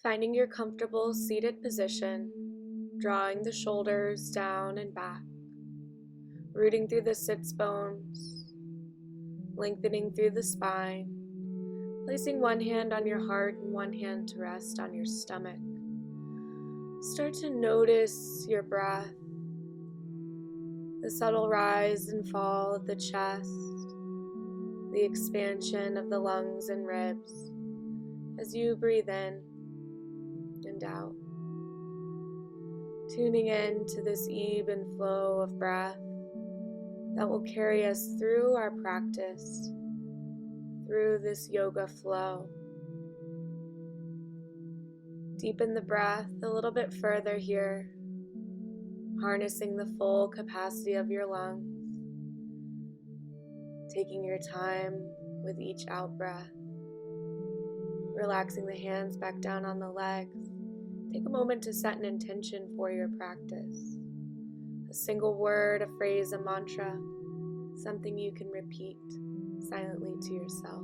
Finding your comfortable seated position, drawing the shoulders down and back, rooting through the sits bones, lengthening through the spine, placing one hand on your heart and one hand to rest on your stomach. Start to notice your breath, the subtle rise and fall of the chest, the expansion of the lungs and ribs as you breathe in and out. Tuning in to this ebb and flow of breath that will carry us through our practice, through this yoga flow. Deepen the breath a little bit further here, harnessing the full capacity of your lungs, taking your time with each out breath, relaxing the hands back down on the legs. Take a moment to set an intention for your practice. A single word, a phrase, a mantra, something you can repeat silently to yourself.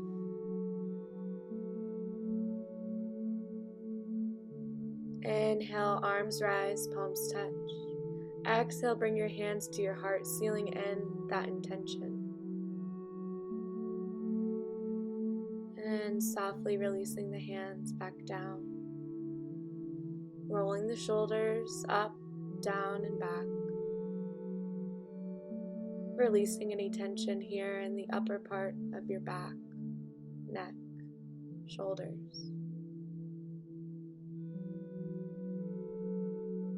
Inhale, arms rise, palms touch. Exhale, bring your hands to your heart, sealing in that intention. And softly releasing the hands back down. Rolling the shoulders up, down, and back. Releasing any tension here in the upper part of your back, neck, shoulders.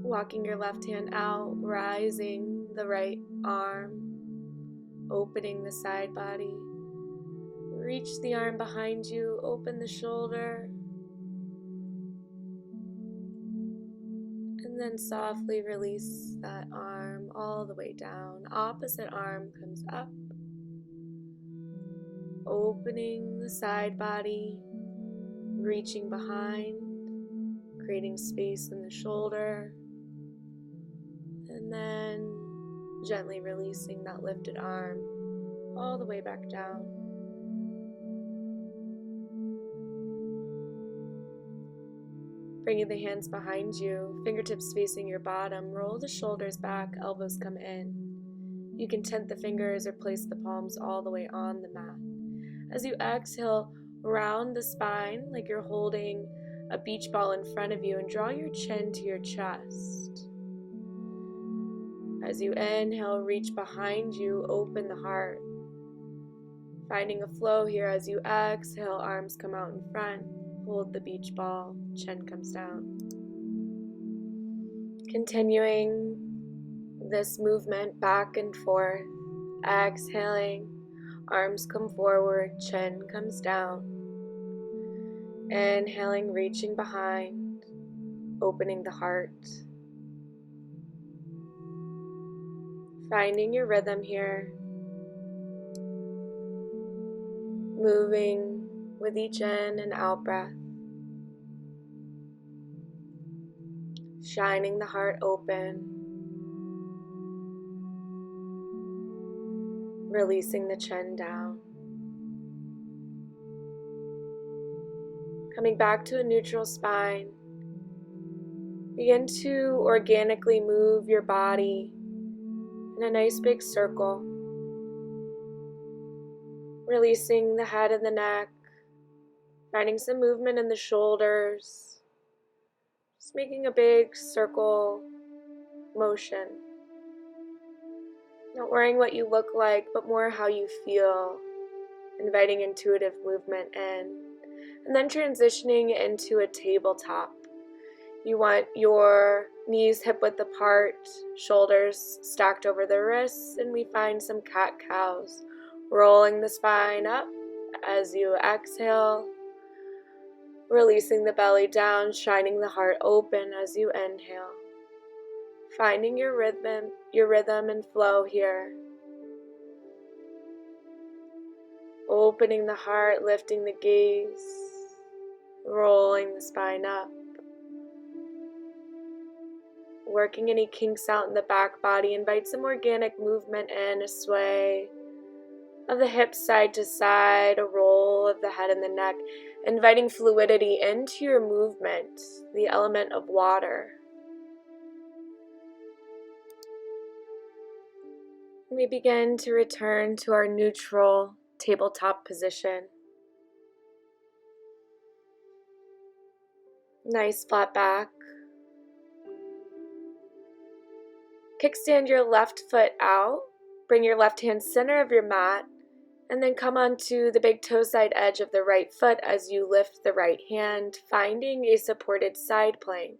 Walking your left hand out, rising the right arm, opening the side body. Reach the arm behind you, open the shoulder, and then softly release that arm all the way down. Opposite arm comes up, opening the side body, reaching behind, creating space in the shoulder, and then gently releasing that lifted arm all the way back down. Bringing the hands behind you, fingertips facing your bottom, roll the shoulders back, elbows come in. You can tent the fingers or place the palms all the way on the mat. As you exhale, round the spine like you're holding a beach ball in front of you and draw your chin to your chest. As you inhale, reach behind you, open the heart. Finding a flow here as you exhale, arms come out in front. Hold the beach ball, chin comes down. Continuing this movement back and forth, exhaling, arms come forward, chin comes down. Inhaling, reaching behind, opening the heart. Finding your rhythm here, moving with each in and out breath. Shining the heart open, releasing the chin down. Coming back to a neutral spine, begin to organically move your body in a nice big circle, releasing the head and the neck, finding some movement in the shoulders, just making a big circle motion. Not worrying what you look like, but more how you feel, inviting intuitive movement in. And then transitioning into a tabletop. You want your knees hip-width apart, shoulders stacked over the wrists, and we find some cat-cows. Rolling the spine up as you exhale, releasing the belly down, shining the heart open as you inhale. Finding your rhythm and flow here. Opening the heart, lifting the gaze, rolling the spine up. Working any kinks out in the back body. Invite some organic movement in, a sway, of the hips side to side, a roll of the head and the neck, inviting fluidity into your movement, the element of water. We begin to return to our neutral tabletop position. Nice flat back. Kickstand your left foot out. Bring your left hand center of your mat, and then come onto the big toe side edge of the right foot as you lift the right hand, finding a supported side plank.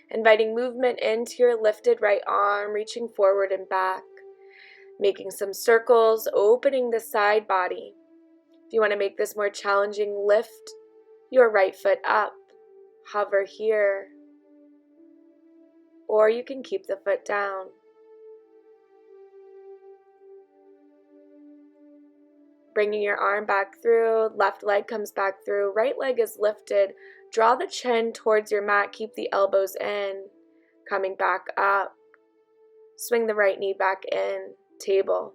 Inviting movement into your lifted right arm, reaching forward and back. Making some circles, opening the side body. If you want to make this more challenging, lift your right foot up. Hover here. Or you can keep the foot down. Bringing your arm back through, left leg comes back through, right leg is lifted. Draw the chin towards your mat, keep the elbows in. Coming back up. Swing the right knee back in, table.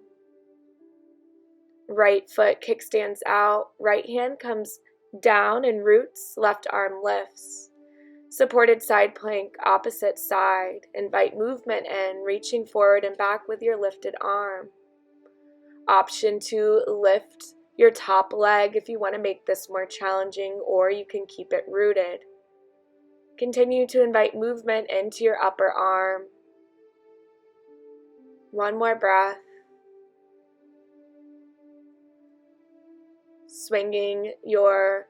Right foot kickstands out, right hand comes down and roots, left arm lifts. Supported side plank, opposite side. Invite movement in, reaching forward and back with your lifted arm. Option to lift your top leg if you want to make this more challenging, or you can keep it rooted. Continue to invite movement into your upper arm. One more breath. Swinging your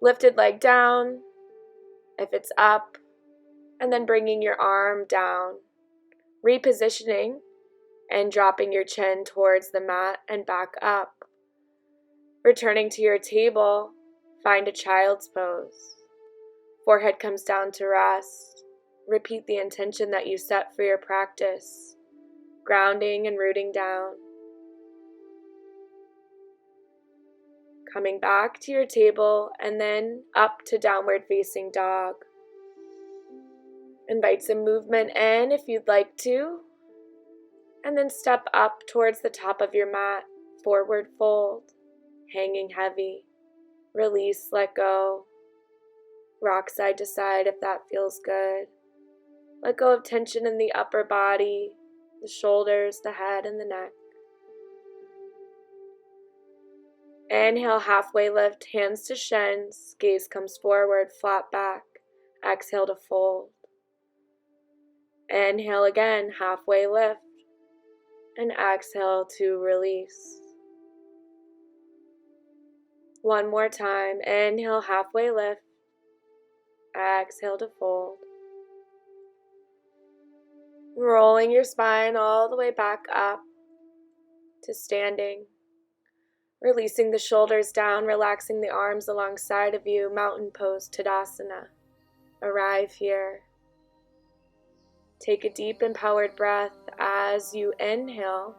lifted leg down, if it's up, and then bringing your arm down, repositioning and dropping your chin towards the mat and back up. Returning to your table, find a child's pose. Forehead comes down to rest. Repeat the intention that you set for your practice, grounding and rooting down. Coming back to your table and then up to downward facing dog. Invite some movement in if you'd like to, and then step up towards the top of your mat, forward fold, hanging heavy, release, let go, rock side to side if that feels good. Let go of tension in the upper body, the shoulders, the head, and the neck. Inhale, halfway lift, hands to shins, gaze comes forward, flat back. Exhale to fold. Inhale again, halfway lift, and exhale to release. One more time, inhale, halfway lift, exhale to fold. Rolling your spine all the way back up to standing. Releasing the shoulders down, relaxing the arms alongside of you, mountain pose, Tadasana. Arrive here. Take a deep empowered breath. As you inhale,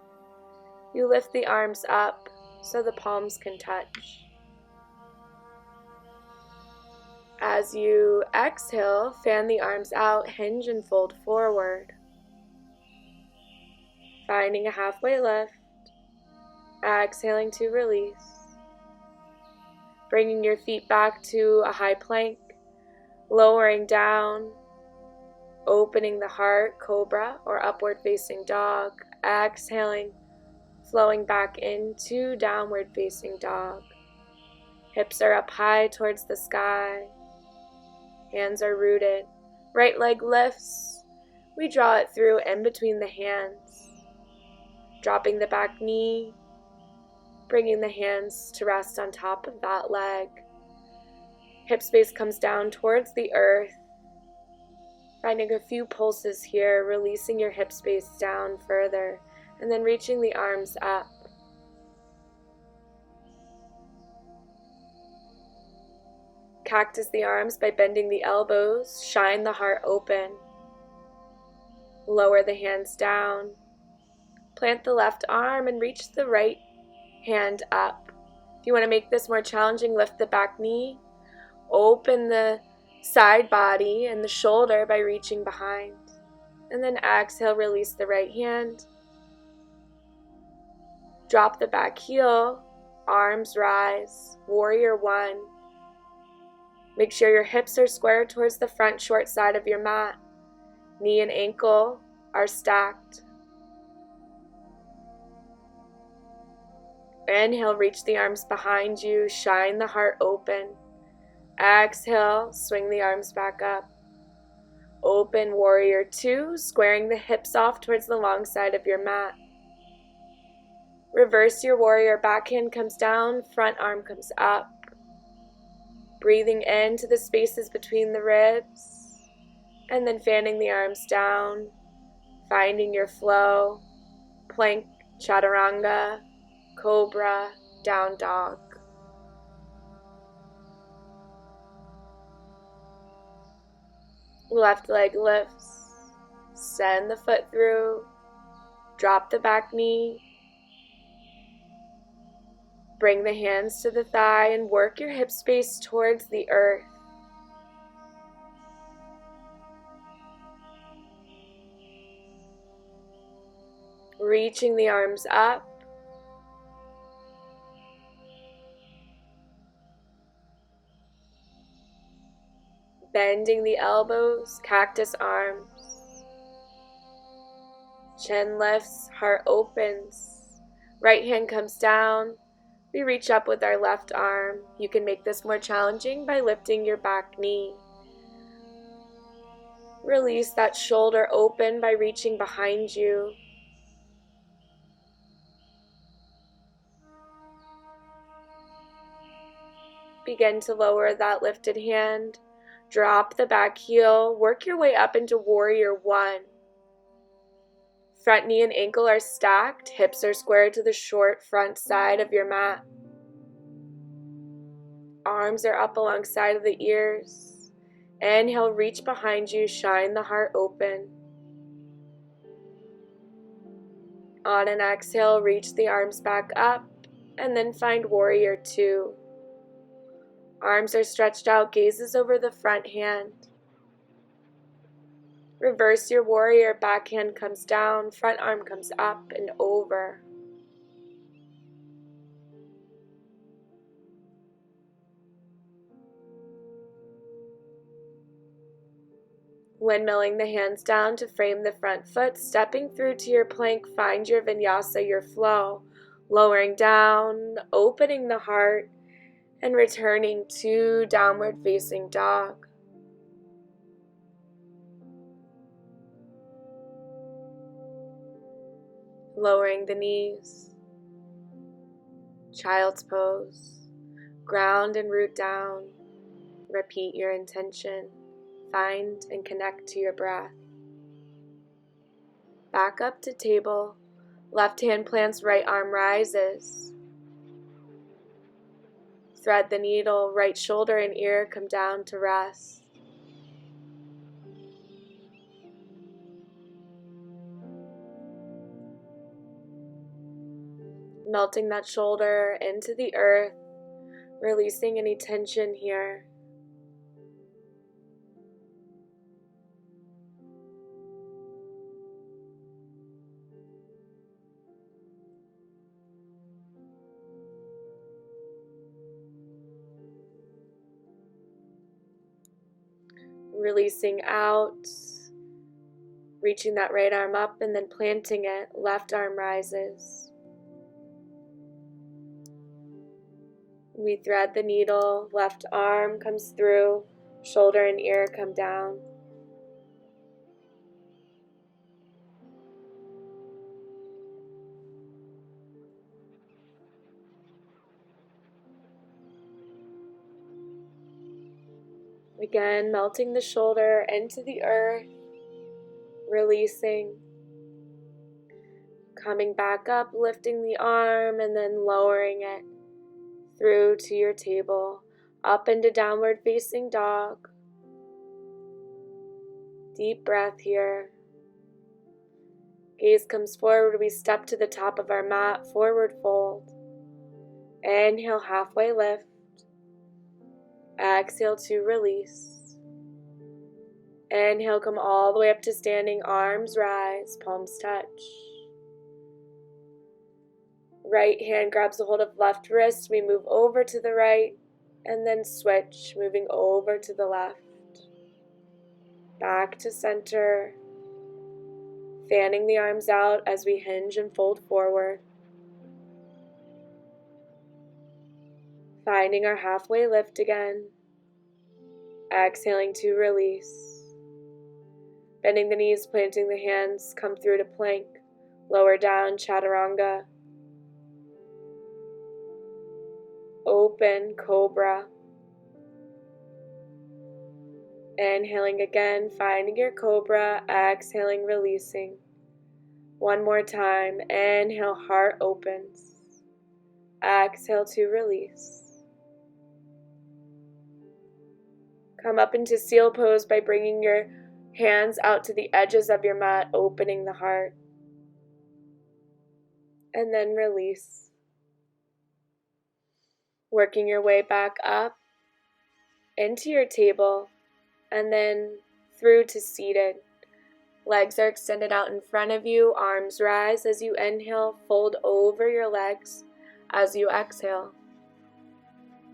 you lift the arms up so the palms can touch. As you exhale, fan the arms out, hinge and fold forward. Finding a halfway lift. Exhaling to release. Bringing your feet back to a high plank. Lowering down. Opening the heart, cobra or upward facing dog. Exhaling, flowing back into downward facing dog. Hips are up high towards the sky. Hands are rooted. Right leg lifts. We draw it through in between the hands. Dropping the back knee. Bringing the hands to rest on top of that leg. Hip space comes down towards the earth. Finding a few pulses here, releasing your hip space down further, and then reaching the arms up. Cactus the arms by bending the elbows, shine the heart open. Lower the hands down. Plant the left arm and reach the right hand up. If you want to make this more challenging, lift the back knee. Open the side body and the shoulder by reaching behind. And then exhale, release the right hand. Drop the back heel, arms rise, warrior one. Make sure your hips are square towards the front short side of your mat. Knee and ankle are stacked. Inhale, reach the arms behind you, shine the heart open. Exhale, swing the arms back up. Open warrior two, squaring the hips off towards the long side of your mat. Reverse your warrior, back hand comes down, front arm comes up. Breathing into the spaces between the ribs, and then fanning the arms down, finding your flow. Plank, chaturanga, cobra, down dog. Left leg lifts, send the foot through, drop the back knee, bring the hands to the thigh and work your hip space towards the earth. Reaching the arms up. Bending the elbows, cactus arms. Chin lifts, heart opens. Right hand comes down. We reach up with our left arm. You can make this more challenging by lifting your back knee. Release that shoulder open by reaching behind you. Begin to lower that lifted hand. Drop the back heel. Work your way up into warrior one. Front knee and ankle are stacked. Hips are squared to the short front side of your mat. Arms are up alongside of the ears. Inhale, reach behind you, shine the heart open. On an exhale, reach the arms back up, and then find warrior two. Arms are stretched out, gazes over the front hand. Reverse your warrior, back hand comes down, front arm comes up and over. Windmilling the hands down to frame the front foot, stepping through to your plank, find your vinyasa, your flow. Lowering down, opening the heart, and returning to downward facing dog. Lowering the knees. Child's pose. Ground and root down. Repeat your intention. Find and connect to your breath. Back up to table. Left hand plants, right arm rises. Thread the needle, right shoulder and ear come down to rest. Melting that shoulder into the earth, releasing any tension here. Releasing out, reaching that right arm up and then planting it, left arm rises. We thread the needle, left arm comes through, shoulder and ear come down. Again, melting the shoulder into the earth, releasing, coming back up, lifting the arm and then lowering it through to your table, up into downward facing dog. Deep breath here. Gaze comes forward, we step to the top of our mat, forward fold. Inhale, halfway lift. Exhale to release. Inhale, come all the way up to standing, arms rise, palms touch. Right hand grabs a hold of left wrist. We move over to the right and then switch, moving over to the left. Back to center. Fanning the arms out as we hinge and fold forward. Finding our halfway lift again. Exhaling to release. Bending the knees, planting the hands, come through to plank. Lower down, chaturanga. Open, cobra. Inhaling again, finding your cobra. Exhaling, releasing. One more time. Inhale, heart opens. Exhale to release. Come up into seal pose by bringing your hands out to the edges of your mat, opening the heart. And then release. Working your way back up into your table and then through to seated. Legs are extended out in front of you, arms rise as you inhale, fold over your legs as you exhale.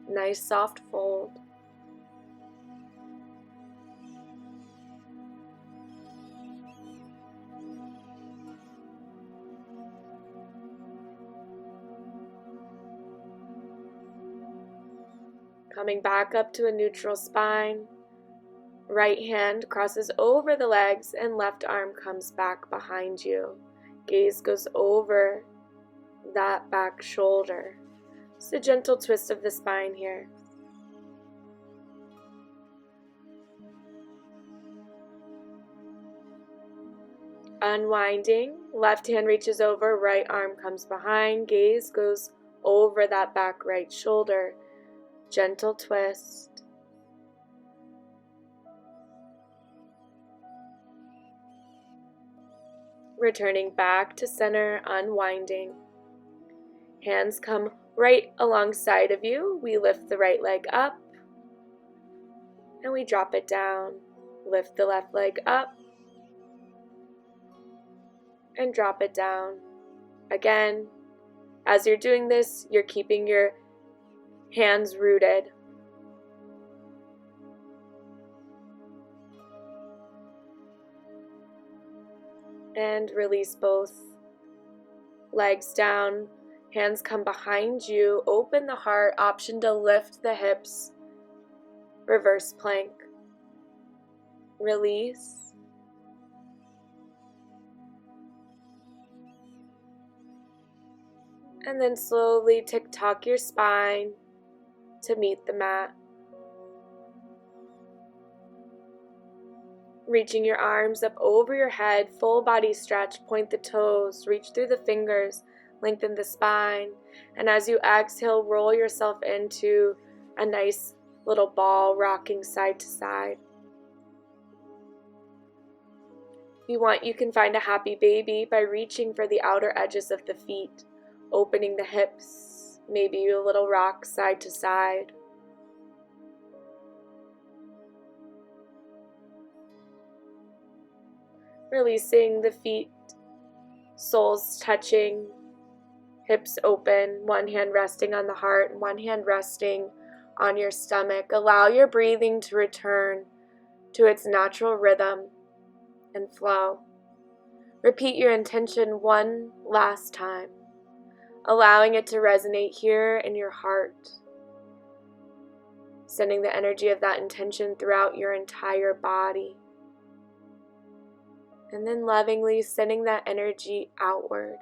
Nice soft fold. Coming back up to a neutral spine. Right hand crosses over the legs and left arm comes back behind you. Gaze goes over that back shoulder. Just a gentle twist of the spine here. Unwinding, left hand reaches over, right arm comes behind. Gaze goes over that back right shoulder. Gentle twist. Returning back to center, unwinding. Hands come right alongside of you. We lift the right leg up and we drop it down. Lift the left leg up and drop it down. Again, as you're doing this, you're keeping your hands rooted. And release both legs down. Hands come behind you. Open the heart. Option to lift the hips. Reverse plank. Release. And then slowly tick-tock your spine to meet the mat. Reaching your arms up over your head, full body stretch, point the toes, reach through the fingers, lengthen the spine. And as you exhale, roll yourself into a nice little ball, rocking side to side. If you want, you can find a happy baby by reaching for the outer edges of the feet, opening the hips, maybe a little rock side to side. Releasing the feet, soles touching, hips open, one hand resting on the heart, one hand resting on your stomach. Allow your breathing to return to its natural rhythm and flow. Repeat your intention one last time, allowing it to resonate here in your heart, sending the energy of that intention throughout your entire body. And then lovingly sending that energy outward,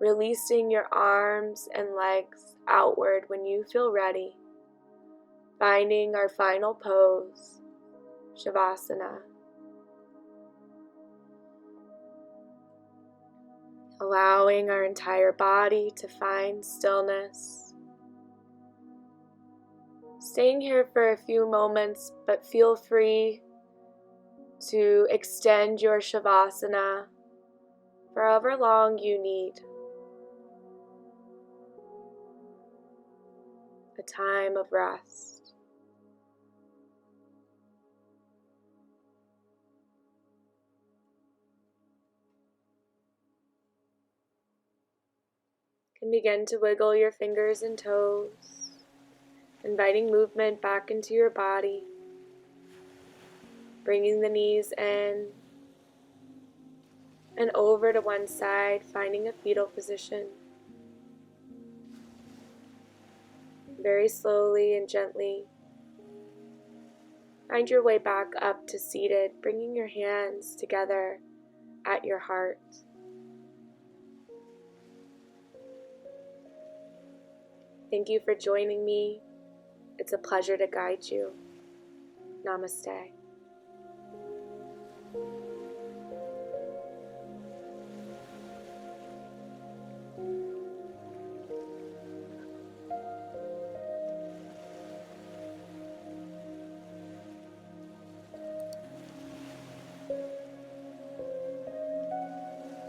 releasing your arms and legs outward when you feel ready. Finding our final pose, Shavasana. Allowing our entire body to find stillness. Staying here for a few moments, but feel free to extend your Shavasana for however long you need. A time of rest. And begin to wiggle your fingers and toes, inviting movement back into your body, bringing the knees in and over to one side, finding a fetal position. Very slowly and gently, find your way back up to seated, bringing your hands together at your heart. Thank you for joining me. It's a pleasure to guide you. Namaste.